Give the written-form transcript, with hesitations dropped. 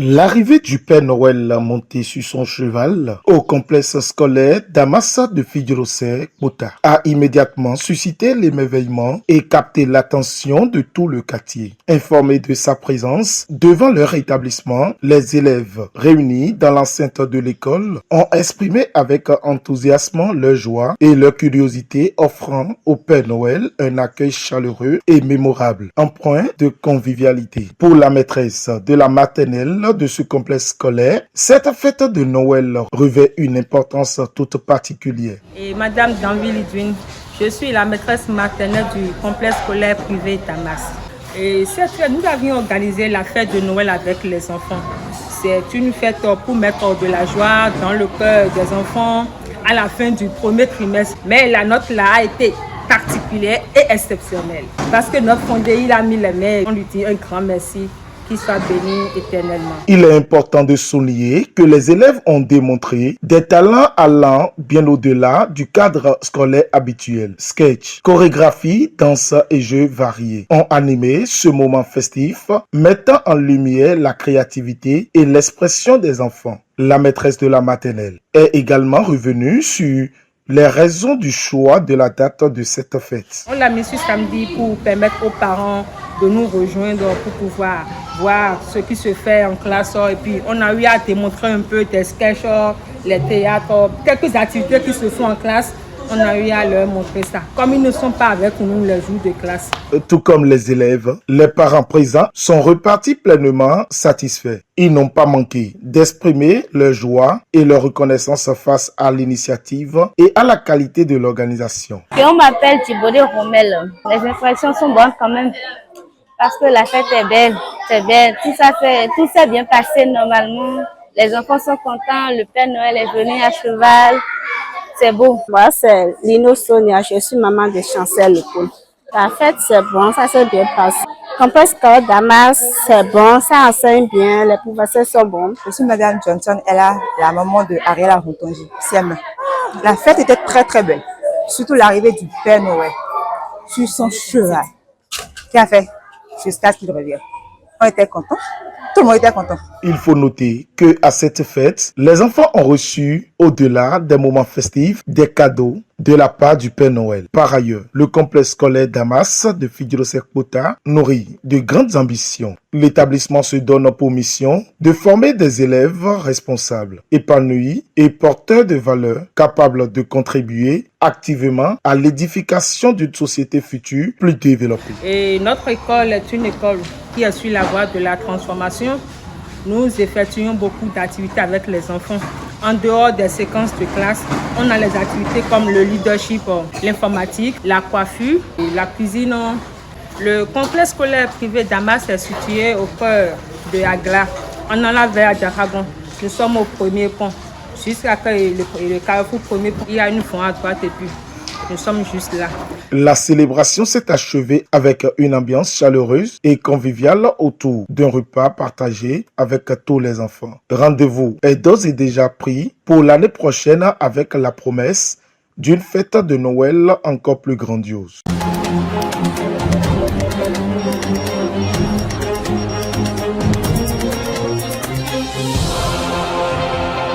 L'arrivée du Père Noël monté sur son cheval au complexe scolaire d'Amassa de Fidjirosé Kpota a immédiatement suscité l'émerveillement et capté l'attention de tout le quartier. Informés de sa présence devant leur établissement, les élèves réunis dans l'enceinte de l'école ont exprimé avec enthousiasme leur joie et leur curiosité, offrant au Père Noël un accueil chaleureux et mémorable, empreint de convivialité. Pour la maîtresse de la maternelle de ce complexe scolaire, cette fête de Noël revêt une importance toute particulière. Et Madame Danville Lidwin, je suis la maîtresse maternelle du complexe scolaire privé d'Amas. Et nous avions organisé la fête de Noël avec les enfants. C'est une fête pour mettre de la joie dans le cœur des enfants à la fin du premier trimestre. Mais la note là a été particulière et exceptionnelle. Parce que notre fondé, il a mis les mains. On lui dit un grand merci. Qu'il soit béni éternellement. Il est important de souligner que les élèves ont démontré des talents allant bien au-delà du cadre scolaire habituel. Sketch, chorégraphie, danse et jeux variés ont animé ce moment festif, mettant en lumière la créativité et l'expression des enfants. La maîtresse de la maternelle est également revenue sur les raisons du choix de la date de cette fête. On l'a mis sur samedi pour permettre aux parents de nous rejoindre pour pouvoir voir ce qui se fait en classe. Et puis on a eu à démontrer un peu des sketchs, les théâtres, quelques activités qui se font en classe. On a eu à leur montrer ça. Comme ils ne sont pas avec nous les jours de classe. Tout comme les élèves, les parents présents sont repartis pleinement satisfaits. Ils n'ont pas manqué d'exprimer leur joie et leur reconnaissance face à l'initiative et à la qualité de l'organisation. On m'appelle Thibodé Rommel. Les impressions sont bonnes quand même. Parce que la fête est belle, c'est belle. Tout s'est bien passé normalement. Les enfants sont contents, le Père Noël est venu à cheval. C'est beau. Moi, c'est Lino Sonia, je suis maman de Chancel Lecole. La fête, c'est bon, ça s'est bien passé. Complexe scolaire Damas, c'est bon, ça enseigne bien, les professeurs sont bons. Je suis Madame Johnson, elle a la maman de Ariela Routonji, CM. La fête était très très belle, surtout l'arrivée du Père Noël sur son cheval. Qui a fait jusqu'à ce qu'il revienne. On était contents. Tout le monde était content. Il faut noter que à cette fête, les enfants ont reçu, au-delà des moments festifs, des cadeaux de la part du Père Noël. Par ailleurs, le complexe scolaire d'Amas de Fidjirosé Kpota nourrit de grandes ambitions. L'établissement se donne pour mission de former des élèves responsables, épanouis et porteurs de valeurs, capables de contribuer activement à l'édification d'une société future plus développée. Et notre école est une école qui est sur la voie de la transformation. Nous effectuons beaucoup d'activités avec les enfants. En dehors des séquences de classe, on a les activités comme le leadership, l'informatique, la coiffure, et la cuisine. Le complexe scolaire privé d'Amas est situé au cœur de Agla. On en a vers Daragon. Nous sommes au premier pont. Jusqu'à le carrefour premier pont, il y a une fond à droite et puis nous sommes juste là. La célébration s'est achevée avec une ambiance chaleureuse et conviviale autour d'un repas partagé avec tous les enfants. Rendez-vous est d'ores et déjà pris pour l'année prochaine avec la promesse d'une fête de Noël encore plus grandiose.